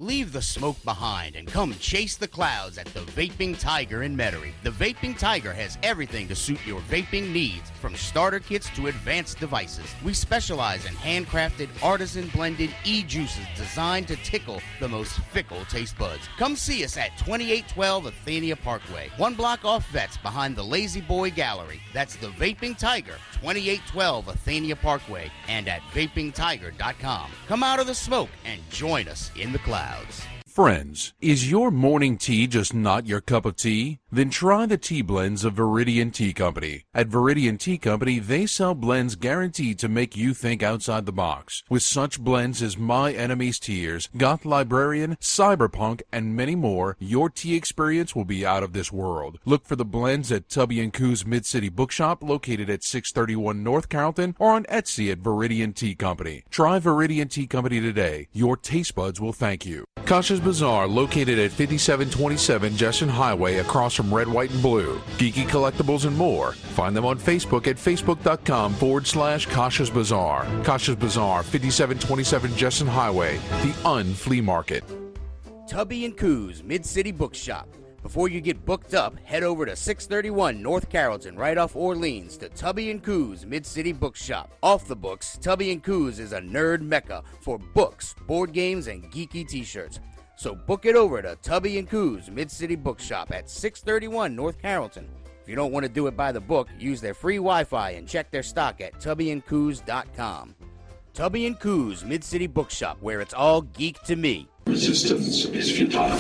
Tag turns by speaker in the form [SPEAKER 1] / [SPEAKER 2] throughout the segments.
[SPEAKER 1] Leave the smoke behind and come chase the clouds at the Vaping Tiger in Metairie. The Vaping Tiger has everything to suit your vaping needs, from starter kits to advanced devices. We specialize in handcrafted, artisan-blended e-juices designed to tickle the most fickle taste buds. Come see us at 2812 Athenia Parkway, 1 block off Vets behind the Lazy Boy Gallery. That's the Vaping Tiger, 2812 Athenia Parkway, and at vapingtiger.com. Come out of the smoke and join us in the clouds.
[SPEAKER 2] Friends, is your morning tea just not your cup of tea? Then try the tea blends of Viridian Tea Company. At Viridian Tea Company, they sell blends guaranteed to make you think outside the box. With such blends as My Enemy's Tears, Goth Librarian, Cyberpunk, and many more, your tea experience will be out of this world. Look for the blends at Tubby & Coo's Mid-City Bookshop, located at 631 North Carrollton, or on Etsy at Viridian Tea Company. Try Viridian Tea Company today. Your taste buds will thank you. Kasha's Bazaar, located at 5727 Jesson Highway, across from Red, White, and Blue. Geeky collectibles and more. Find them on Facebook at facebook.com/Kasha's Bazaar. Kasha's Bazaar, 5727 Jesson Highway, the Flea Market.
[SPEAKER 1] Tubby & Coo's Mid-City Bookshop. Before you get booked up, head over to 631 North Carrollton, right off Orleans, to Tubby & Coo's Mid-City Bookshop. Off the books, Tubby & Coo's is a nerd mecca for books, board games, and geeky t-shirts. So book it over to Tubby & Coo's Mid-City Bookshop at 631 North Carrollton. If you don't want to do it by the book, use their free Wi-Fi and check their stock at tubbyandcoos.com. Tubby & Coo's Mid-City Bookshop, where it's all geek to me.
[SPEAKER 3] Resistance is futile.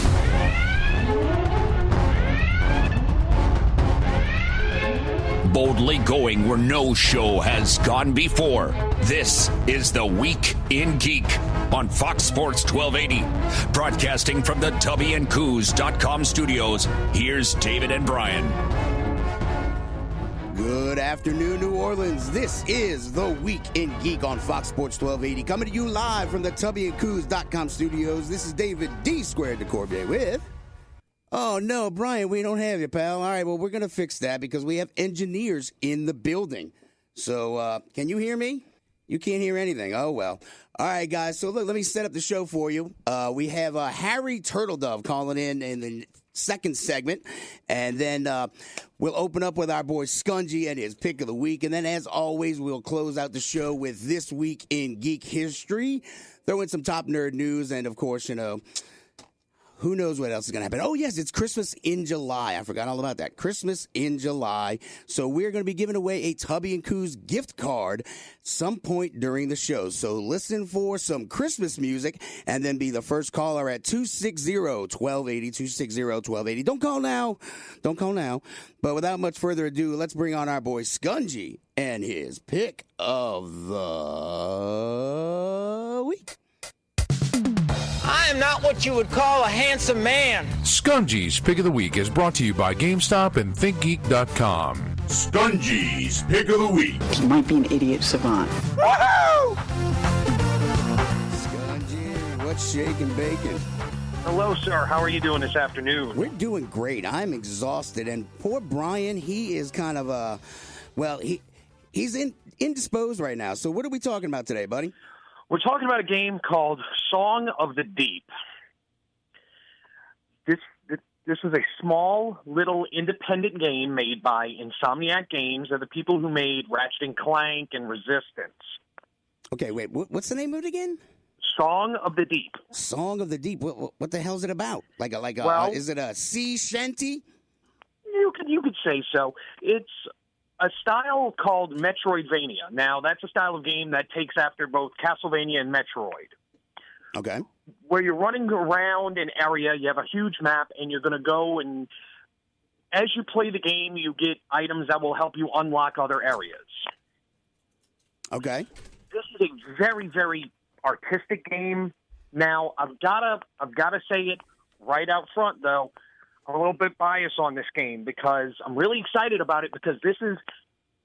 [SPEAKER 4] Boldly going where no show has gone before. This is The Week in Geek on Fox Sports 1280. Broadcasting from the tubbyandcoos.com studios, here's David and Brian.
[SPEAKER 1] Good afternoon, New Orleans. This is The Week in Geek on Fox Sports 1280. Coming to you live from the tubbyandcoos.com studios. This is David D. Squared de Corbier with... Oh, no, Brian, we don't have you, pal. All right, well, we're going to fix that because we have engineers in the building. So, can you hear me? You can't hear anything. Oh, well. All right, guys, so look, let me set up the show for you. We have Harry Turtledove calling in the second segment, and then we'll open up with our boy Scungy and his pick of the week. And then, as always, we'll close out the show with This Week in Geek History, throw in some top nerd news, and, of course, you know... Who knows what else is going to happen? Oh, yes, it's Christmas in July. I forgot all about that. Christmas in July. So we're going to be giving away a Tubby & Coo's gift card some point during the show. So listen for some Christmas music and then be the first caller at 260-1280, 260-1280. Don't call now. Don't call now. But without much further ado, let's bring on our boy Scungy and his pick of the week.
[SPEAKER 5] I am not what you would call a handsome man.
[SPEAKER 2] Scungy's Pick of the Week is brought to you by GameStop and ThinkGeek.com.
[SPEAKER 3] Scungy's Pick of the Week.
[SPEAKER 6] He might be an idiot savant.
[SPEAKER 5] Woohoo!
[SPEAKER 1] Scungy, what's shaking bacon?
[SPEAKER 7] Hello, sir. How are you doing this afternoon?
[SPEAKER 1] We're doing great. I'm exhausted. And poor Brian, he is kind of, he's indisposed right now. So what are we talking about today, buddy?
[SPEAKER 7] We're talking about a game called Song of the Deep. This is a small, little independent game made by Insomniac Games. They're the people who made Ratchet and Clank and Resistance.
[SPEAKER 1] Okay, wait. What's the name of it again?
[SPEAKER 7] Song of the Deep.
[SPEAKER 1] Song of the Deep. What the hell is it about? Is it a sea shanty?
[SPEAKER 7] You could say so. It's a style called Metroidvania. Now, that's a style of game that takes after both Castlevania and Metroid.
[SPEAKER 1] Okay.
[SPEAKER 7] Where you're running around an area, you have a huge map, and you're going to go and as you play the game, you get items that will help you unlock other areas.
[SPEAKER 1] Okay.
[SPEAKER 7] This is a very, very artistic game. Now, I've gotta say it right out front, though. I'm a little bit biased on this game because I'm really excited about it because this is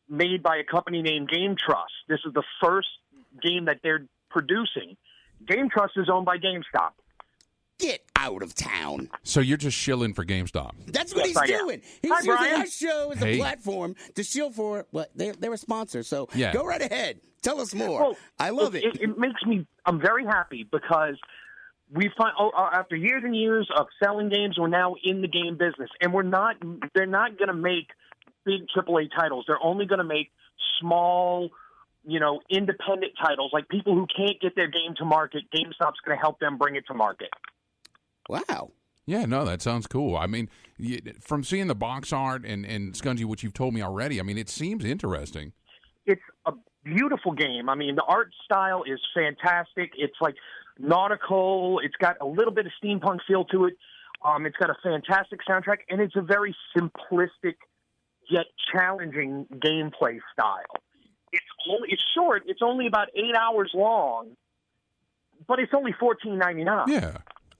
[SPEAKER 7] made by a company named Game Trust. This is the first game that they're producing. Game Trust is owned by GameStop.
[SPEAKER 1] Get out of town.
[SPEAKER 2] So you're just shilling for GameStop.
[SPEAKER 1] That's what he's doing. He's
[SPEAKER 7] Hi,
[SPEAKER 1] using
[SPEAKER 7] Brian.
[SPEAKER 1] our show as a platform to shill for what they're a sponsor. So go right ahead. Tell us more.
[SPEAKER 7] Well,
[SPEAKER 1] I love it.
[SPEAKER 7] It makes me, I'm very happy because we find after years and years of selling games, we're now in the game business, and they're not going to make big AAA titles. They're only going to make small, independent titles, like people who can't get their game to market. GameStop's going to help them bring it to market.
[SPEAKER 1] Wow.
[SPEAKER 2] Yeah, no, that sounds cool. I mean, from seeing the box art and Scungy, what you've told me already, I mean, it seems interesting.
[SPEAKER 7] It's a beautiful game. I mean, the art style is fantastic. It's like nautical. It's got a little bit of steampunk feel to it. It's got a fantastic soundtrack, and it's a very simplistic yet challenging gameplay style. It's short. It's only about 8 hours long, but it's only $14.99.
[SPEAKER 2] Yeah.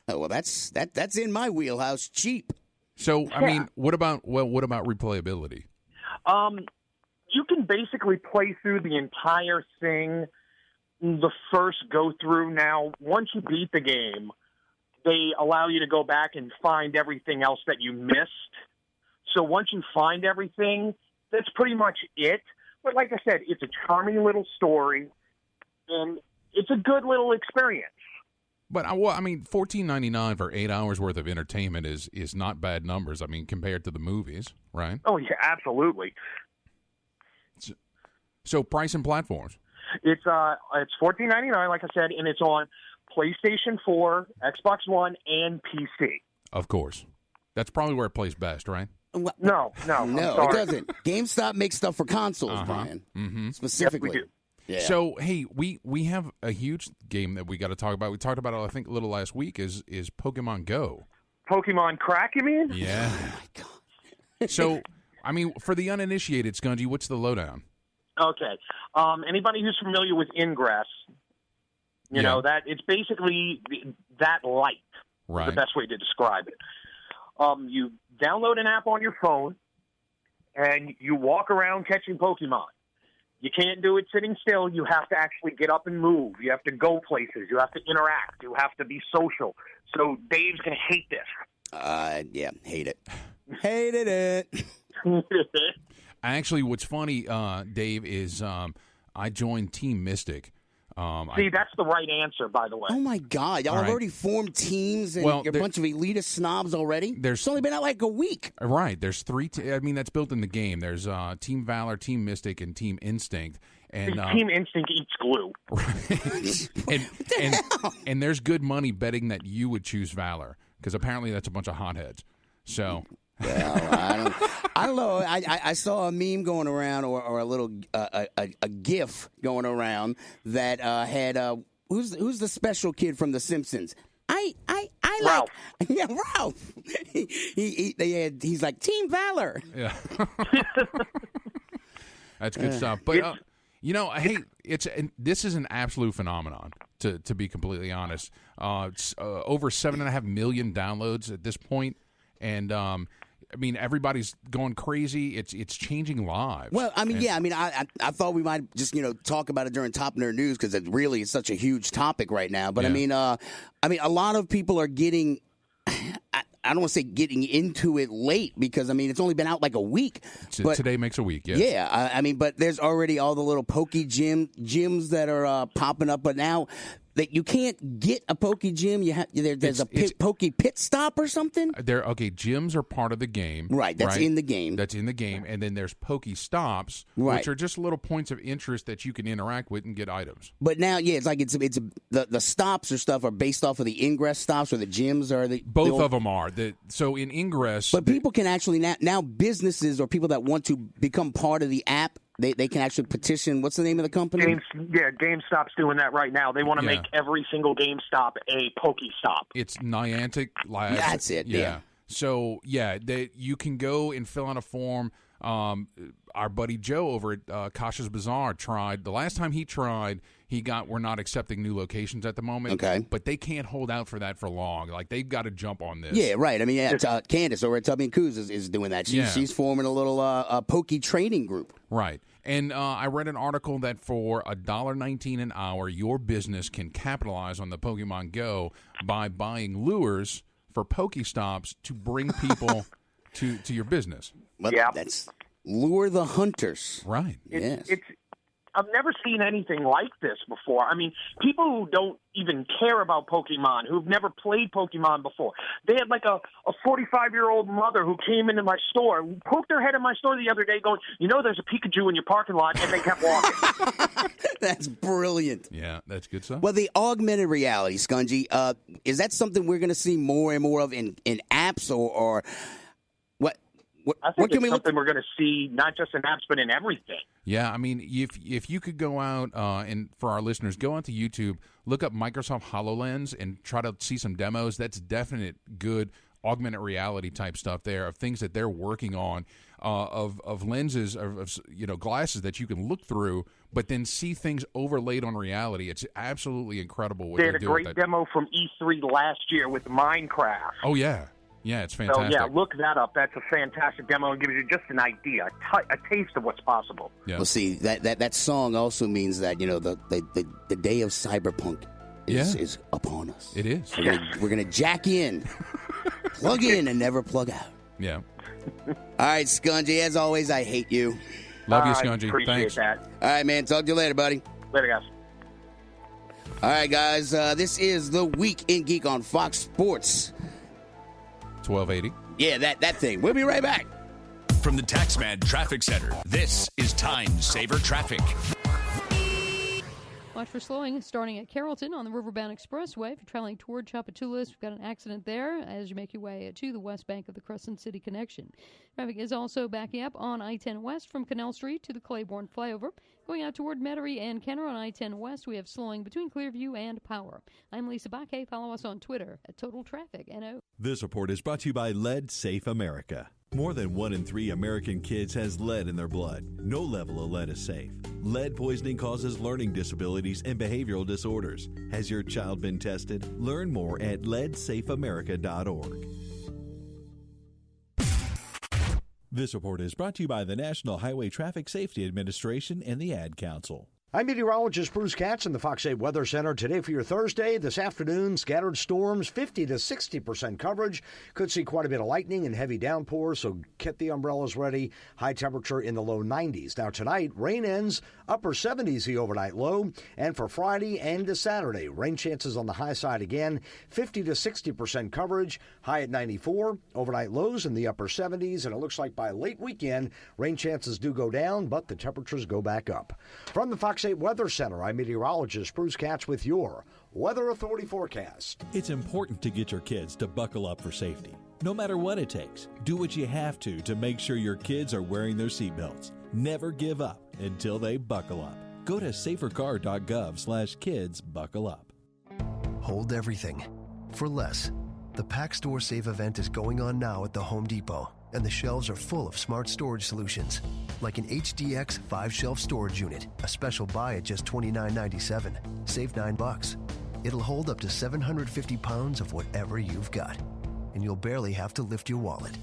[SPEAKER 1] Oh, well, that's in my wheelhouse. Cheap.
[SPEAKER 2] So, I mean, what about replayability?
[SPEAKER 7] You can basically play through the entire thing the first go through. Now, once you beat the game, they allow you to go back and find everything else that you missed. So once you find everything, that's pretty much it. But like I said, it's a charming little story, and it's a good little experience.
[SPEAKER 2] But I mean, $14.99 for 8 hours worth of entertainment is not bad numbers. I mean, compared to the movies, right?
[SPEAKER 7] Oh yeah, absolutely.
[SPEAKER 2] So price and platforms.
[SPEAKER 7] It's $14.99, like I said, and it's on PlayStation 4, Xbox One, and PC.
[SPEAKER 2] Of course, that's probably where it plays best, right?
[SPEAKER 7] No,
[SPEAKER 1] it doesn't. GameStop makes stuff for consoles, Brian.
[SPEAKER 2] Mm-hmm.
[SPEAKER 1] Specifically.
[SPEAKER 7] Yes, we do.
[SPEAKER 1] Yeah.
[SPEAKER 2] So, hey, we have a huge game that we got to talk about. We talked about it, I think, a little last week, is Pokemon Go.
[SPEAKER 7] Pokemon Crack, you mean?
[SPEAKER 2] Yeah.
[SPEAKER 1] Oh, my God.
[SPEAKER 2] So, I mean, for the uninitiated, Scungy, what's the lowdown?
[SPEAKER 7] Okay. Anybody who's familiar with Ingress, you know, that it's basically that light.
[SPEAKER 2] Right.
[SPEAKER 7] The best way to describe it. You download an app on your phone, and you walk around catching Pokemon. You can't do it sitting still. You have to actually get up and move. You have to go places. You have to interact. You have to be social. So Dave's going to hate this.
[SPEAKER 1] Yeah, hate it. Hated it.
[SPEAKER 2] Actually, what's funny, Dave, is I joined Team Mystic.
[SPEAKER 7] See, that's the right answer, by the way.
[SPEAKER 1] Oh, my God. Y'all have already formed teams, and you're a bunch of elitist snobs already? It's only been out like a week.
[SPEAKER 2] Right. There's three. I mean, that's built in the game. There's Team Valor, Team Mystic, and Team Instinct. And
[SPEAKER 7] Team Instinct eats glue.
[SPEAKER 2] and there's good money betting that you would choose Valor, because apparently that's a bunch of hotheads. So...
[SPEAKER 1] Well, I don't know. I saw a meme going around, or a little a GIF going around that had who's the special kid from The Simpsons? I
[SPEAKER 7] Ralph.
[SPEAKER 1] Like, yeah, Ralph. He's like Team Valor.
[SPEAKER 2] Yeah, that's good stuff. But hey, this is an absolute phenomenon. To be completely honest, it's over 7.5 million downloads at this point, and I mean, everybody's going crazy. It's changing lives.
[SPEAKER 1] Well, I mean, I thought we might just talk about it during Top Nerd News, because it really is such a huge topic right now. But yeah. I mean, a lot of people are getting. I don't want to say getting into it late, because, I mean, it's only been out like a week. But,
[SPEAKER 2] today makes a week, yes.
[SPEAKER 1] Yeah, I mean, but there's already all the little gyms that are popping up. But now that you can't get a Poke Gym, there's a Poke Pit Stop or something?
[SPEAKER 2] Gyms are part of the game.
[SPEAKER 1] Right, that's in the game.
[SPEAKER 2] That's in the game. And then there's Poke Stops, which are just little points of interest that you can interact with and get items.
[SPEAKER 1] But now, it's like the stops or stuff are based off of the Ingress stops, or the gyms are the...
[SPEAKER 2] Both of them are. So in Ingress...
[SPEAKER 1] But people can actually, now businesses or people that want to become part of the app, they can actually petition. What's the name of the company?
[SPEAKER 7] GameStop's doing that right now. They want to make every single GameStop a Pokestop.
[SPEAKER 2] It's Niantic Labs.
[SPEAKER 1] That's it. Yeah.
[SPEAKER 2] So you can go and fill out a form. Our buddy Joe over at Kasha's Bazaar tried. The last time he tried, we're not accepting new locations at the moment.
[SPEAKER 1] Okay.
[SPEAKER 2] But they can't hold out for that for long. Like, they've got to jump on this.
[SPEAKER 1] Yeah, right. I mean, Candace over at Tubby and Coos is doing that. She's forming a little Poke training group.
[SPEAKER 2] Right. And I read an article that for $1.19 an hour, your business can capitalize on the Pokemon Go by buying lures for Pokestops to bring people to your business.
[SPEAKER 1] But that's lure the hunters.
[SPEAKER 2] Right.
[SPEAKER 7] It's I've never seen anything like this before. I mean, people who don't even care about Pokemon, who've never played Pokemon before. They had like a 45-year-old mother who came into my store, poked her head in my store the other day going, there's a Pikachu in your parking lot, and they kept walking.
[SPEAKER 1] That's brilliant.
[SPEAKER 2] Yeah, that's good stuff.
[SPEAKER 1] Well, the augmented reality, Scungy, is that something we're going to see more and more of in apps or what?
[SPEAKER 7] I think it's something we're going to see not just in apps, but in everything.
[SPEAKER 2] Yeah, I mean, if you could go out, and for our listeners, go out to YouTube, look up Microsoft HoloLens and try to see some demos. That's definite good augmented reality type stuff there of things that they're working on, of lenses, of glasses that you can look through, but then see things overlaid on reality. It's absolutely incredible what
[SPEAKER 7] they
[SPEAKER 2] they
[SPEAKER 7] had
[SPEAKER 2] do.
[SPEAKER 7] A great demo from E3 last year with Minecraft.
[SPEAKER 2] Oh, yeah. Yeah, it's fantastic.
[SPEAKER 7] So, yeah, look that up. That's a fantastic demo and gives you just an idea, a taste of what's possible.
[SPEAKER 2] Yeah.
[SPEAKER 1] Well, see, that song also means that, the day of cyberpunk is upon us.
[SPEAKER 2] It is.
[SPEAKER 1] We're going to jack in, plug in, and never plug out.
[SPEAKER 2] Yeah.
[SPEAKER 1] All right, Scungy, as always, I hate you.
[SPEAKER 2] Love you, Scungy.
[SPEAKER 7] Appreciate
[SPEAKER 2] Thanks.
[SPEAKER 7] that.
[SPEAKER 1] All right, man. Talk to you later, buddy.
[SPEAKER 7] Later, guys.
[SPEAKER 1] All right, guys. This is The Week in Geek on Fox Sports.
[SPEAKER 2] 1280.
[SPEAKER 1] Yeah, that thing. We'll be right back.
[SPEAKER 4] From the Taxman Traffic Center, this is Time Saver Traffic.
[SPEAKER 8] Watch for slowing starting at Carrollton on the Riverbound Expressway. If you're traveling toward Chapatulas, we've got an accident there as you make your way to the west bank of the Crescent City connection. Traffic is also backing up on I-10 West from Canal Street to the Claiborne flyover. Going out toward Metairie and Kenner on I-10 West, we have slowing between Clearview and Power. I'm Lisa Baque. Follow us on Twitter at Total Traffic NO.
[SPEAKER 9] This report is brought to you by Lead Safe America. More than 1 in 3 American kids has lead in their blood. No level of lead is safe. Lead poisoning causes learning disabilities and behavioral disorders. Has your child been tested? Learn more at leadsafeamerica.org. This report is brought to you by the National Highway Traffic Safety Administration and the Ad Council.
[SPEAKER 10] I'm meteorologist Bruce Katz in the Fox 8 Weather Center. Today for your Thursday, this afternoon, scattered storms, 50 to 60% coverage. Could see quite a bit of lightning and heavy downpours, so get the umbrellas ready. High temperature in the low 90s. Now tonight, rain ends, upper 70s the overnight low. And for Friday and to Saturday, rain chances on the high side again, 50 to 60% coverage, high at 94. Overnight lows in the upper 70s, and it looks like by late weekend, rain chances do go down, but the temperatures go back up. From the Fox 8 Weather Center, I'm meteorologist Bruce Katz with your Weather Authority forecast.
[SPEAKER 9] It's important to get your kids to buckle up for safety. No matter what it takes, do what you have to make sure your kids are wearing their seatbelts. Never give up until they buckle up. Go to safercar.gov/kids buckle up.
[SPEAKER 11] Hold everything for less. The Pack Store Save event is going on now at the Home Depot, and the shelves are full of smart storage solutions, like an HDX 5-shelf storage unit, a special buy at just $29.97. Save $9. It'll hold up to 750 pounds of whatever you've got, and you'll barely have to lift your wallet.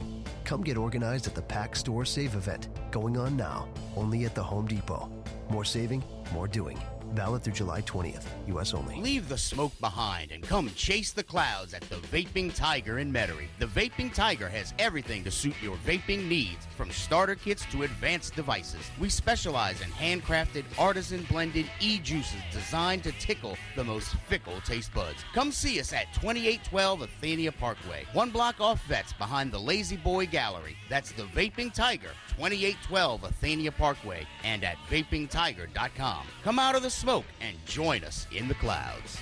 [SPEAKER 11] Come get organized at the Pack Store Save event, going on now, only at the Home Depot. More saving, more doing. Valid through July 20th, U.S. only.
[SPEAKER 12] Leave the smoke behind and come chase the clouds at the Vaping Tiger in Metairie. The Vaping Tiger has everything to suit your vaping needs, from starter kits to advanced devices. We specialize in handcrafted, artisan-blended e-juices designed to tickle the most fickle taste buds. Come see us at 2812 Athenia Parkway, 1 block off Vets behind the Lazy Boy Gallery. That's the Vaping Tiger, 2812 Athenia Parkway, and at vapingtiger.com. Come out of the smoke and join us in the clouds.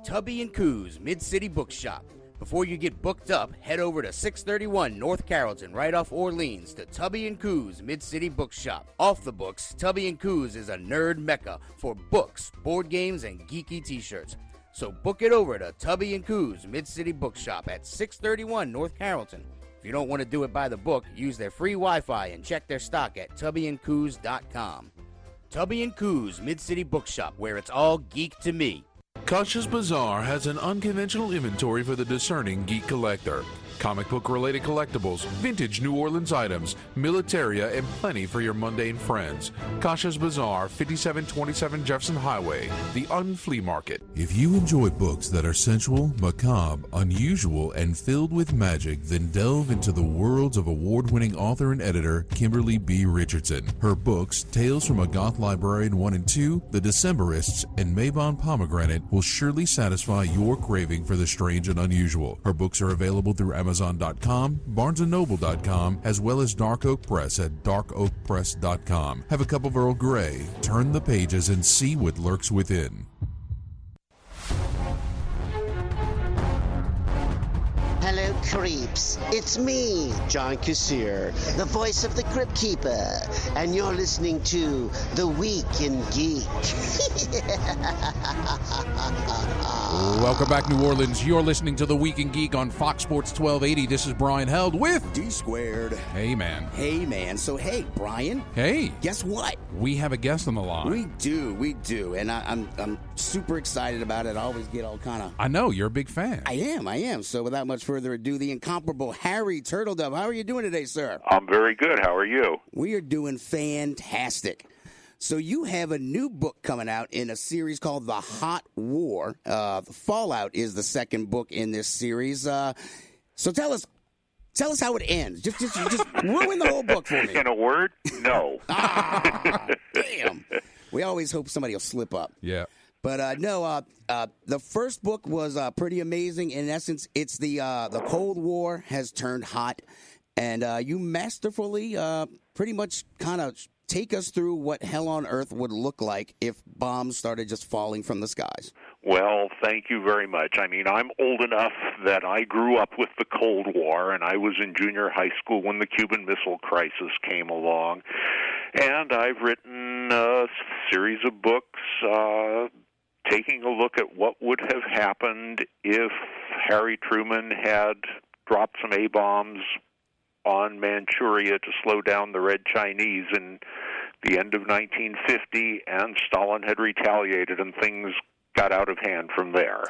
[SPEAKER 12] Tubby & Coos Mid-City Bookshop. Before you get booked up, head over to 631 North Carrollton, right off Orleans, to Tubby & Coos Mid-City Bookshop. Off the books, Tubby & Coos is a nerd mecca for books, board games, and geeky t-shirts. So book it over to Tubby & Coos Mid-City Bookshop at 631 North Carrollton. If you don't want to do it by the book, use their free Wi-Fi and check their stock at tubbyandcoos.com. Tubby & Coos Mid-City Bookshop, where it's all geek to me.
[SPEAKER 2] Kosh's Bazaar has an unconventional inventory for the discerning geek collector. comic book-related collectibles, vintage New Orleans items, militaria, and plenty for your mundane friends. Kasha's Bazaar, 5727 Jefferson Highway, the Unflea Market. If you enjoy books that are sensual, macabre, unusual, and filled with magic, then delve into the worlds of award-winning author and editor Kimberly B. Richardson. Her books, Tales from a Goth Librarian 1 and 2, The Decemberists, and Mabon Pomegranate will surely satisfy your craving for the strange and unusual. Her books are available through Amazon.com, BarnesandNoble.com, as well as Dark Oak Press at darkoakpress.com. Have a cup of Earl Grey, turn the pages, and see what lurks within.
[SPEAKER 13] Hello, creeps. It's me, John Kassir, the voice of the Crypt Keeper, and you're listening to The Week in Geek.
[SPEAKER 2] Welcome back, New Orleans. You're listening to The Week in Geek on Fox Sports 1280. This is Brian Held with
[SPEAKER 1] D Squared.
[SPEAKER 2] Hey, man.
[SPEAKER 1] Hey, man. So, hey, Brian.
[SPEAKER 2] Hey.
[SPEAKER 1] Guess what?
[SPEAKER 2] We have a guest on the line.
[SPEAKER 1] We do. And I'm super excited about it. I always get all kind of...
[SPEAKER 2] I know. You're a big fan.
[SPEAKER 1] I am. So, without much further ado, the incomparable Harry Turtledove. How are you doing today, sir?
[SPEAKER 14] I'm very good. How are you?
[SPEAKER 1] We are doing fantastic. So you have a new book coming out in a series called The Hot War. Fallout is the second book in this series. So tell us how it ends. Just ruin the whole book for me.
[SPEAKER 14] In a word, no.
[SPEAKER 1] Damn. We always hope somebody will slip up.
[SPEAKER 2] Yeah.
[SPEAKER 1] But no, the first book was pretty amazing. In essence, it's the Cold War has turned hot, and you masterfully pretty much kind of take us through what hell on earth would look like if bombs started just falling from the skies.
[SPEAKER 14] Well, thank you very much. I mean, I'm old enough that I grew up with the Cold War, and I was in junior high school when the Cuban Missile Crisis came along. And I've written a series of books taking a look at what would have happened if Harry Truman had dropped some A-bombs on Manchuria to slow down the Red Chinese in the end of 1950, and Stalin had retaliated, and things got out of hand from there.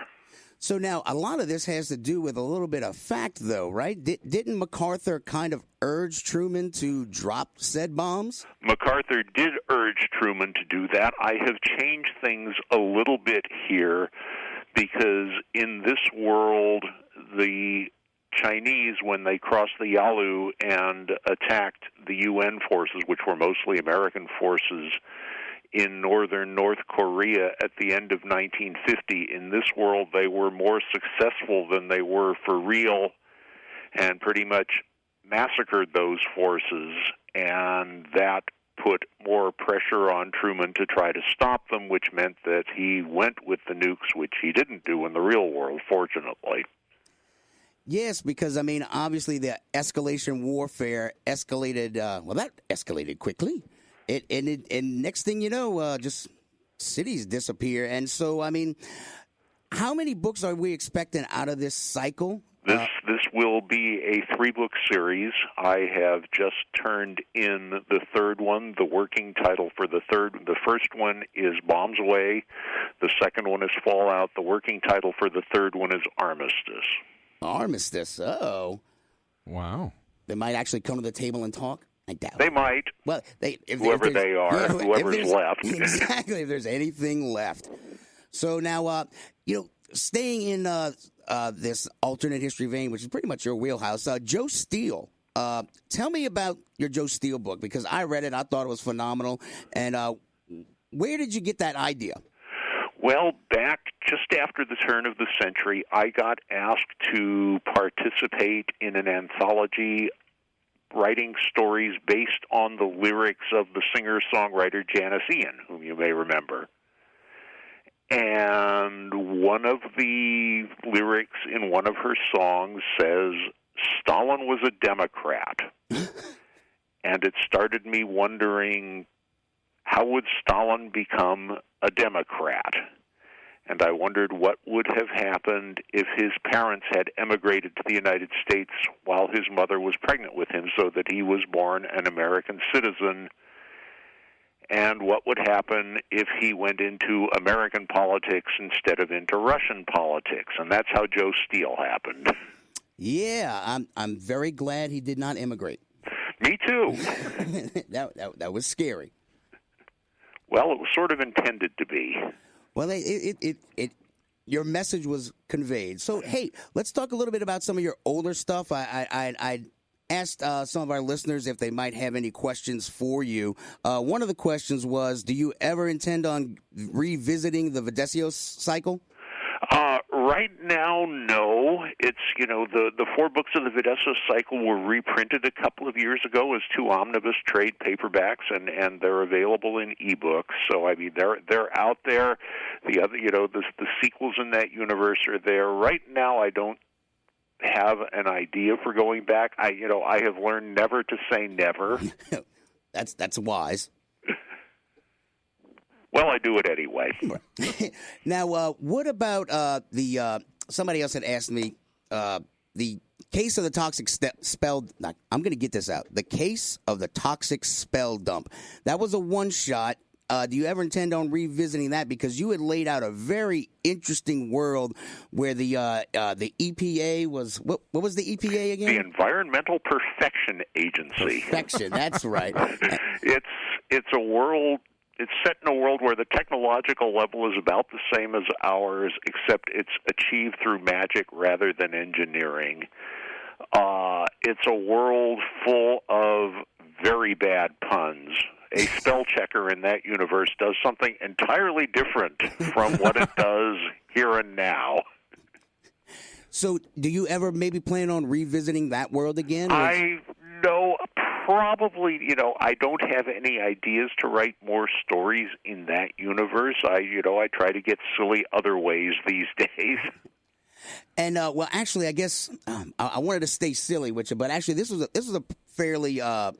[SPEAKER 1] So now, a lot of this has to do with a little bit of fact, though, right? Didn't MacArthur kind of urge Truman to drop said bombs?
[SPEAKER 14] MacArthur did urge Truman to do that. I have changed things a little bit here because in this world, the Chinese, when they crossed the Yalu and attacked the UN forces, which were mostly American forces, in northern North Korea at the end of 1950. In this world, they were more successful than they were for real and pretty much massacred those forces, and that put more pressure on Truman to try to stop them, which meant that he went with the nukes, which he didn't do in the real world, fortunately.
[SPEAKER 1] Yes, because, I mean, obviously the escalation warfare escalated, that escalated quickly. And next thing you know, just cities disappear. And so, I mean, how many books are we expecting out of this cycle?
[SPEAKER 14] This will be a 3-book series. I have just turned in the third one. The working title for the first one is Bombs Away. The second one is Fallout. The working title for the third one is Armistice.
[SPEAKER 1] Armistice, oh.
[SPEAKER 2] Wow.
[SPEAKER 1] They might actually come to the table and talk? I doubt it.
[SPEAKER 14] They might.
[SPEAKER 1] Well,
[SPEAKER 14] whoever they are, whoever's left.
[SPEAKER 1] Exactly, if there's anything left. So now, staying in this alternate history vein, which is pretty much your wheelhouse, Joe Steele. Tell me about your Joe Steele book, because I read it. I thought it was phenomenal. And where did you get that idea?
[SPEAKER 14] Well, back just after the turn of the century, I got asked to participate in an anthology writing stories based on the lyrics of the singer-songwriter Janis Ian, whom you may remember. And one of the lyrics in one of her songs says, Stalin was a Democrat. And it started me wondering, how would Stalin become a Democrat? And I wondered what would have happened if his parents had emigrated to the United States while his mother was pregnant with him so that he was born an American citizen, and what would happen if he went into American politics instead of into Russian politics. And that's how Joe Steele happened.
[SPEAKER 1] Yeah, I'm very glad he did not immigrate.
[SPEAKER 14] Me too.
[SPEAKER 1] that was scary.
[SPEAKER 14] Well, it was sort of intended to be.
[SPEAKER 1] Well, your message was conveyed. So, hey, let's talk a little bit about some of your older stuff. I asked some of our listeners if they might have any questions for you. One of the questions was, do you ever intend on revisiting the Videsios cycle?
[SPEAKER 14] Right now, no. It's, the 4 books of the Videsios cycle were reprinted a couple of years ago as 2 omnibus trade paperbacks, and they're available in ebooks. So, I mean, they're out there. The other, the sequels in that universe are there. Right now, I don't have an idea for going back. I have learned never to say never.
[SPEAKER 1] That's wise.
[SPEAKER 14] Well, I do it anyway.
[SPEAKER 1] Now, what about somebody else had asked me, the case of the toxic spell, I'm going to get this out, the case of the toxic spell dump. That was a one-shot. Do you ever intend on revisiting that? Because you had laid out a very interesting world where the EPA was, what was the EPA again?
[SPEAKER 14] The Environmental Perfection Agency.
[SPEAKER 1] Perfection, that's right.
[SPEAKER 14] It's a world. It's set in a world where the technological level is about the same as ours, except it's achieved through magic rather than engineering. It's a world full of very bad puns. A spell checker in that universe does something entirely different from what it does here and now.
[SPEAKER 1] So, do you ever maybe plan on revisiting that world again?
[SPEAKER 14] No, probably, I don't have any ideas to write more stories in that universe. I try to get silly other ways these days.
[SPEAKER 1] And, well, actually, I guess I wanted to stay silly with you, but actually this was a fairly, I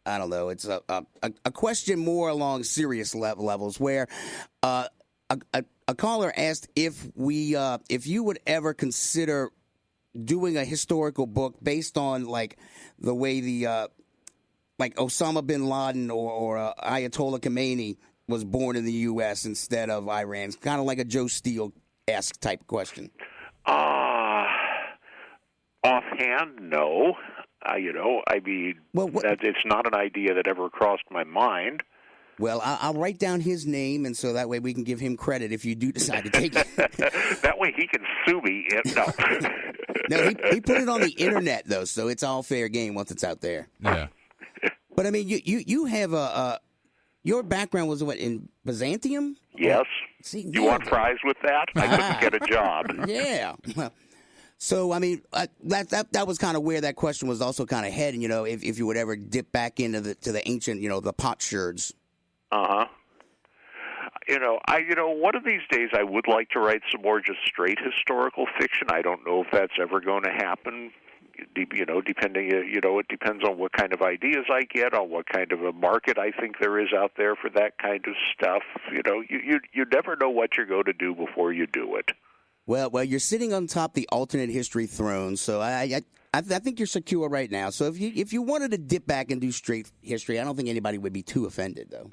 [SPEAKER 1] don't know, it's a question more along serious levels where a caller asked if you would ever consider doing a historical book based on like the way the like Osama bin Laden or Ayatollah Khomeini was born in the U.S. instead of Iran. It's kind of like a Joe Steele-esque type question.
[SPEAKER 14] Offhand, no. It's not an idea that ever crossed my mind.
[SPEAKER 1] Well, I'll write down his name, and so that way we can give him credit if you do decide to take it.
[SPEAKER 14] That way he can sue me. No.
[SPEAKER 1] No, he put it on the internet, though, so it's all fair game once it's out there.
[SPEAKER 2] Yeah.
[SPEAKER 1] But, I mean, you have your background was, what, in Byzantium?
[SPEAKER 14] Yes.
[SPEAKER 1] See,
[SPEAKER 14] you want fries with that? I couldn't get a job.
[SPEAKER 1] Yeah. So, I mean, that was kind of where that question was also kind of heading, if you would ever dip back into the ancient, the potsherds.
[SPEAKER 14] Uh-huh. One of these days I would like to write some more just straight historical fiction. I don't know if that's ever going to happen. Depending, it depends on what kind of ideas I get, on what kind of a market I think there is out there for that kind of stuff. You never know what you're going to do before you do it.
[SPEAKER 1] Well, you're sitting on top the alternate history throne, so I think you're secure right now. So if you wanted to dip back and do straight history, I don't think anybody would be too offended, though.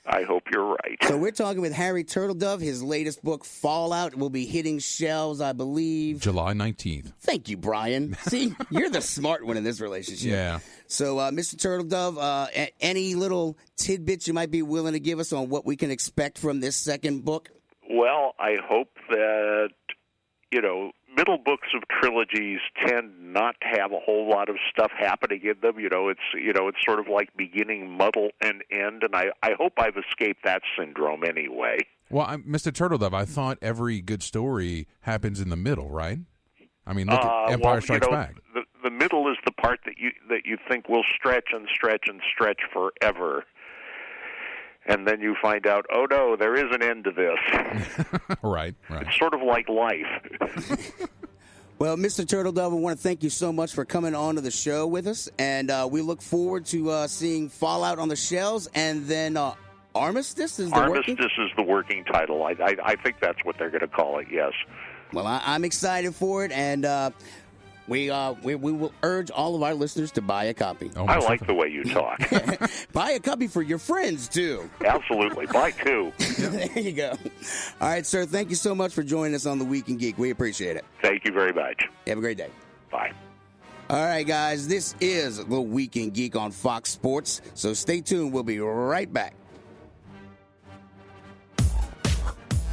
[SPEAKER 14] I hope you're right.
[SPEAKER 1] So we're talking with Harry Turtledove. His latest book, Fallout, will be hitting shelves, I believe,
[SPEAKER 2] July 19th.
[SPEAKER 1] Thank you, Brian. See, you're the smart one in this relationship.
[SPEAKER 2] Yeah.
[SPEAKER 1] So, Mr. Turtledove, any little tidbits you might be willing to give us on what we can expect from this second book?
[SPEAKER 14] Well, I hope that, middle books of trilogies tend not to have a whole lot of stuff happening in them. It's sort of like beginning, muddle, and end, and I hope I've escaped that syndrome anyway.
[SPEAKER 2] Well, Mr. Turtledove, I thought every good story happens in the middle, right? I mean, look at Empire Strikes Back.
[SPEAKER 14] The middle is the part that you think will stretch and stretch and stretch forever. And then you find out, oh, no, there is an end to this.
[SPEAKER 2] Right.
[SPEAKER 14] It's sort of like life.
[SPEAKER 1] Well, Mr. Turtledove, I want to thank you so much for coming on to the show with us. And we look forward to seeing Fallout on the shelves. And then Armistice is
[SPEAKER 14] the working title. I think that's what they're going to call it, yes.
[SPEAKER 1] Well, I'm excited for it. And We will urge all of our listeners to buy a copy.
[SPEAKER 14] I like the way you talk.
[SPEAKER 1] Buy a copy for your friends, too.
[SPEAKER 14] Absolutely. Buy two.
[SPEAKER 1] There you go. All right, sir. Thank you so much for joining us on The Week in Geek. We appreciate it.
[SPEAKER 14] Thank you very much.
[SPEAKER 1] Have a great day.
[SPEAKER 14] Bye.
[SPEAKER 1] All right, guys. This is The Week in Geek on Fox Sports. So stay tuned. We'll be right back.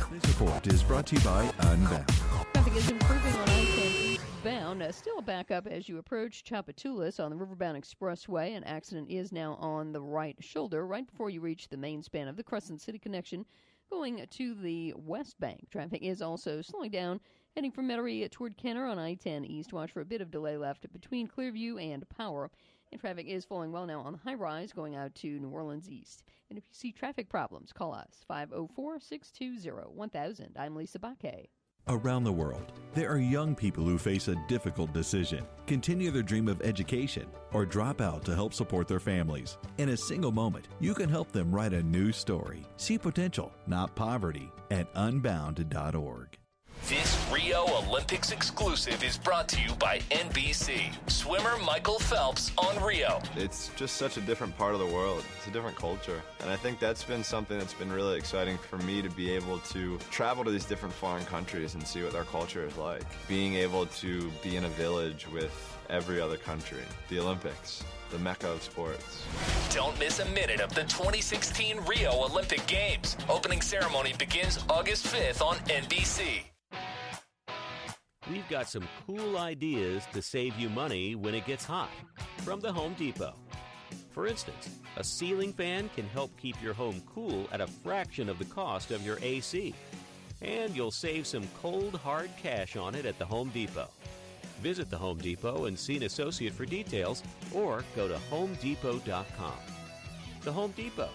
[SPEAKER 9] This report is brought to you by Unbound.
[SPEAKER 8] Traffic is improving on I-10 eastbound. Still a backup as you approach Chapatulas on the Riverbound Expressway. An accident is now on the right shoulder, right before you reach the main span of the Crescent City connection, going to the West Bank. Traffic is also slowing down, heading from Metairie toward Kenner on I-10 east. Watch for a bit of delay left between Clearview and Power. And traffic is flowing well now on the high rise going out to New Orleans East. And if you see traffic problems, call us 504-620-1000. I'm Lisa Baque.
[SPEAKER 9] Around the world, there are young people who face a difficult decision: continue their dream of education or drop out to help support their families. In a single moment, you can help them write a new story. See potential, not poverty, at unbound.org.
[SPEAKER 15] This Rio Olympics exclusive is brought to you by NBC. Swimmer Michael Phelps on Rio.
[SPEAKER 16] It's just such a different part of the world. It's a different culture. And I think that's been something that's been really exciting for me, to be able to travel to these different foreign countries and see what their culture is like. Being able to be in a village with every other country. The Olympics, the mecca of sports.
[SPEAKER 15] Don't miss a minute of the 2016 Rio Olympic Games. Opening ceremony begins August 5th on NBC.
[SPEAKER 17] We've got some cool ideas to save you money when it gets hot from the Home Depot. For instance, a ceiling fan can help keep your home cool at a fraction of the cost of your AC. And you'll save some cold, hard cash on it at the Home Depot. Visit the Home Depot and see an associate for details, or go to homedepot.com. The Home Depot.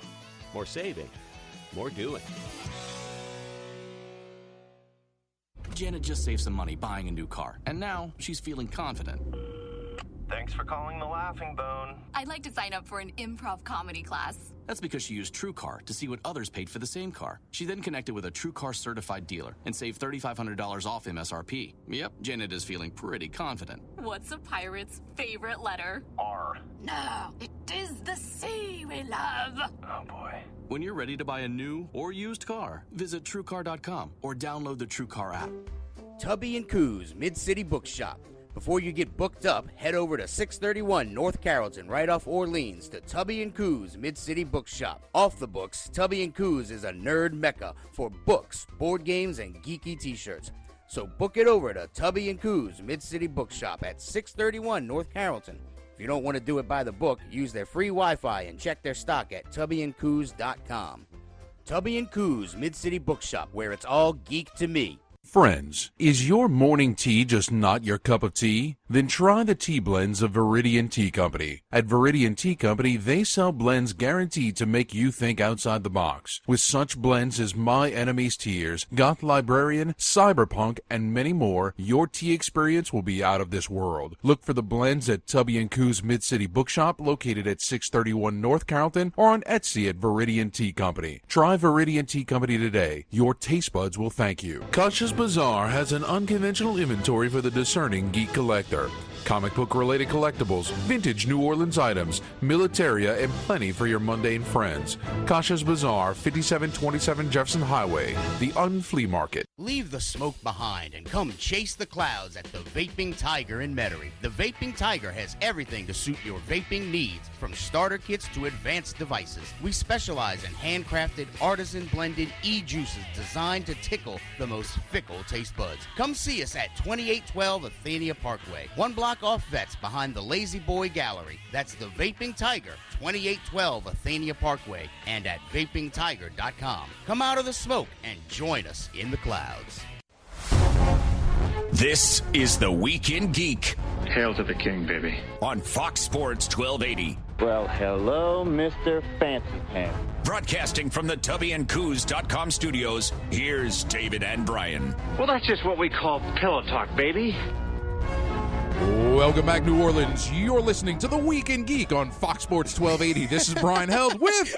[SPEAKER 17] More saving, more doing.
[SPEAKER 18] Janet just saved some money buying a new car, and now she's feeling confident.
[SPEAKER 19] Thanks for calling the Laughing Bone.
[SPEAKER 20] I'd like to sign up for an improv comedy class.
[SPEAKER 18] That's because she used TrueCar to see what others paid for the same car. She then connected with a TrueCar certified dealer and saved $3,500 off MSRP. Yep, Janet is feeling pretty confident.
[SPEAKER 20] What's a pirate's favorite letter?
[SPEAKER 19] R.
[SPEAKER 20] No, it is the sea we love.
[SPEAKER 19] Oh, boy.
[SPEAKER 18] When you're ready to buy a new or used car, visit TrueCar.com or download the TrueCar app.
[SPEAKER 1] Tubby and Coos Mid-City Bookshop. Before you get booked up, head over to 631 North Carrollton, right off Orleans, to Tubby and Coos Mid-City Bookshop. Off the books, Tubby and Coos is a nerd mecca for books, board games, and geeky t-shirts. So book it over to Tubby and Coos Mid-City Bookshop at 631 North Carrollton. If you don't want to do it by the book, use their free Wi-Fi and check their stock at tubbyandcoos.com. Tubby and Coos Mid-City Bookshop, where it's all geek to me.
[SPEAKER 2] Friends, is your morning tea just not your cup of tea? Then try the tea blends of Viridian Tea Company. At Viridian Tea Company, they sell blends guaranteed to make you think outside the box. With such blends as My Enemy's Tears, Goth Librarian, Cyberpunk, and many more, your tea experience will be out of this world. Look for the blends at Tubby & Coos Mid-City Bookshop, located at 631 North Carrollton, or on Etsy at Viridian Tea Company. Try Viridian Tea Company today. Your taste buds will thank you. Kasha's Bazaar has an unconventional inventory for the discerning geek collector. Comic book related collectibles, vintage New Orleans items, militaria, and plenty for your mundane friends. Kasha's Bazaar, 5727 Jefferson Highway, the Unflea Market.
[SPEAKER 12] Leave the smoke behind and come chase the clouds at the Vaping Tiger in Metairie. The Vaping Tiger has everything to suit your vaping needs, from starter kits to advanced devices. We specialize in handcrafted, artisan blended e-juices designed to tickle the most fickle taste buds. Come see us at 2812 Athenia Parkway, one block off Vets behind the Lazy Boy Gallery. That's the Vaping Tiger, 2812 Athenia Parkway, and at vapingtiger.com. Come out of the smoke and join us in the clouds.
[SPEAKER 4] This is the Week in Geek.
[SPEAKER 3] Hail to the king, baby.
[SPEAKER 4] On Fox Sports 1280.
[SPEAKER 5] Well, hello, Mr. Fancy Pants.
[SPEAKER 4] Broadcasting from the tubbyandcoos.com studios, here's David and Brian.
[SPEAKER 3] Well, that's just what we call pillow talk, baby.
[SPEAKER 2] Welcome back, New Orleans. You're listening to The Week in Geek on Fox Sports 1280. This is Brian Held with...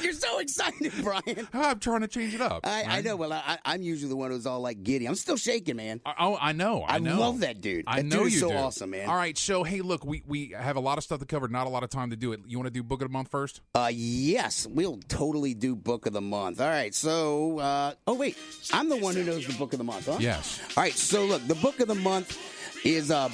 [SPEAKER 1] You're so excited, Brian.
[SPEAKER 2] I'm trying to change it up.
[SPEAKER 1] I know. Well, I'm usually the one who's all like giddy. I'm still shaking, man.
[SPEAKER 2] Oh, I know.
[SPEAKER 1] I love that dude.
[SPEAKER 2] I
[SPEAKER 1] That
[SPEAKER 2] know
[SPEAKER 1] dude is
[SPEAKER 2] you
[SPEAKER 1] so
[SPEAKER 2] do.
[SPEAKER 1] awesome, man.
[SPEAKER 2] All right, so hey, look, we have a lot of stuff to cover. Not a lot of time to do it. You want to do Book of the Month first?
[SPEAKER 1] Yes, we'll totally do Book of the Month. All right, so oh wait, I'm the one who knows the Book of the Month, huh?
[SPEAKER 2] Yes.
[SPEAKER 1] All right, so look, the Book of the Month is The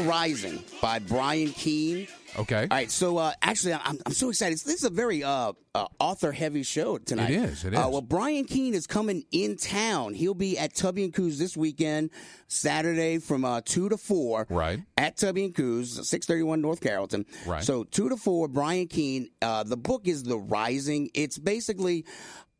[SPEAKER 1] Rising by Brian Keene.
[SPEAKER 2] Okay.
[SPEAKER 1] All right, so actually, I'm so excited. This is a very author-heavy show tonight.
[SPEAKER 2] It is.
[SPEAKER 1] Well, Brian Keene is coming in town. He'll be at Tubby and Coos this weekend, Saturday from 2 to 4.
[SPEAKER 2] Right.
[SPEAKER 1] At Tubby and Coos, 631 North Carrollton.
[SPEAKER 2] Right.
[SPEAKER 1] So 2 to 4, Brian Keene. The book is The Rising. It's basically...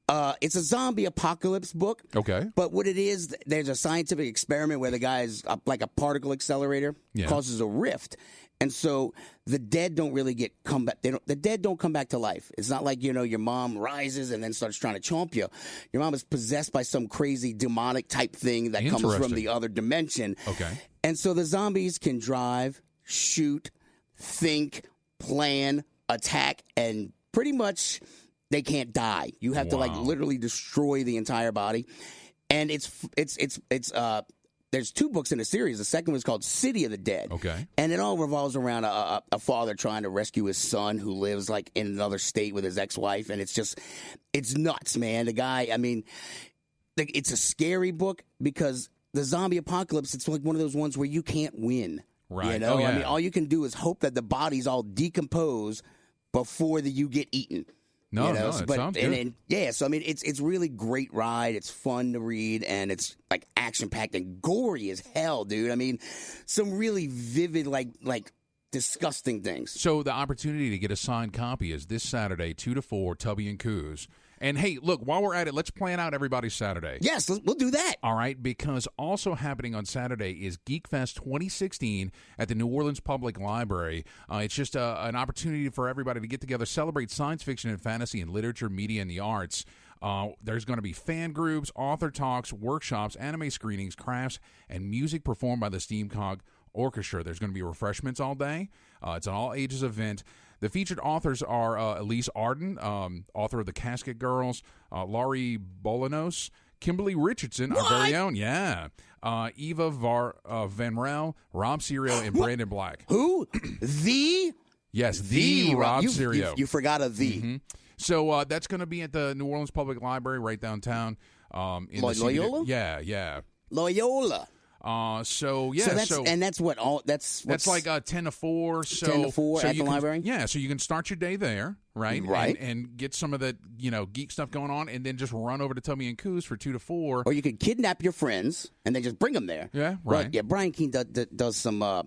[SPEAKER 1] it's a zombie apocalypse book.
[SPEAKER 2] Okay.
[SPEAKER 1] But what it is, there's a scientific experiment where the guy's like a particle accelerator causes a rift. And so the dead don't really come back. The dead don't come back to life. It's not like, your mom rises and then starts trying to chomp you. Your mom is possessed by some crazy demonic type thing that comes from the other dimension.
[SPEAKER 2] Okay.
[SPEAKER 1] And so the zombies can drive, shoot, think, plan, attack, and pretty much they can't die. You have to literally destroy the entire body. And there's 2 books in the series. The second one's called City of the Dead.
[SPEAKER 2] Okay.
[SPEAKER 1] And it all revolves around a father trying to rescue his son who lives like in another state with his ex-wife. And it's nuts, man. The guy, it's a scary book because the zombie apocalypse, it's like one of those ones where you can't win.
[SPEAKER 2] Right.
[SPEAKER 1] Oh, yeah. All you can do is hope that the bodies all decompose before you get eaten.
[SPEAKER 2] No, it sounds good.
[SPEAKER 1] So it's really great ride. It's fun to read, and it's like action packed and gory as hell, dude. Some really vivid, like disgusting things.
[SPEAKER 2] So the opportunity to get a signed copy is this Saturday, 2 to 4, Tubby and Coos. And hey, look, while we're at it, let's plan out everybody's Saturday.
[SPEAKER 1] Yes, we'll do that.
[SPEAKER 2] All right, because also happening on Saturday is Geek Fest 2016 at the New Orleans Public Library. It's just an opportunity for everybody to get together, celebrate science fiction and fantasy and literature, media, and the arts. There's going to be fan groups, author talks, workshops, anime screenings, crafts, and music performed by the Steamcog Orchestra. There's going to be refreshments all day. It's an all-ages event. The featured authors are Elise Arden, author of The Casket Girls, Laurie Bolanos, Kimberly Richardson, our very own, Eva Van Rel, Rob Serio, and Brandon Black.
[SPEAKER 1] Who? Yes,
[SPEAKER 2] the Rob Serio.
[SPEAKER 1] You forgot a the.
[SPEAKER 2] Mm-hmm. So that's going to be at the New Orleans Public Library right downtown.
[SPEAKER 1] Loyola?
[SPEAKER 2] Yeah.
[SPEAKER 1] Loyola.
[SPEAKER 2] So
[SPEAKER 1] that's what all that's
[SPEAKER 2] like 10 to 4. So
[SPEAKER 1] 10 to 4 at the library.
[SPEAKER 2] Yeah, so you can start your day there, right?
[SPEAKER 1] Right,
[SPEAKER 2] and get some of the geek stuff going on, and then just run over to Tubby and Coos for 2 to 4.
[SPEAKER 1] Or you could kidnap your friends and then just bring them there.
[SPEAKER 2] Yeah, right.
[SPEAKER 1] But, Brian Keene does some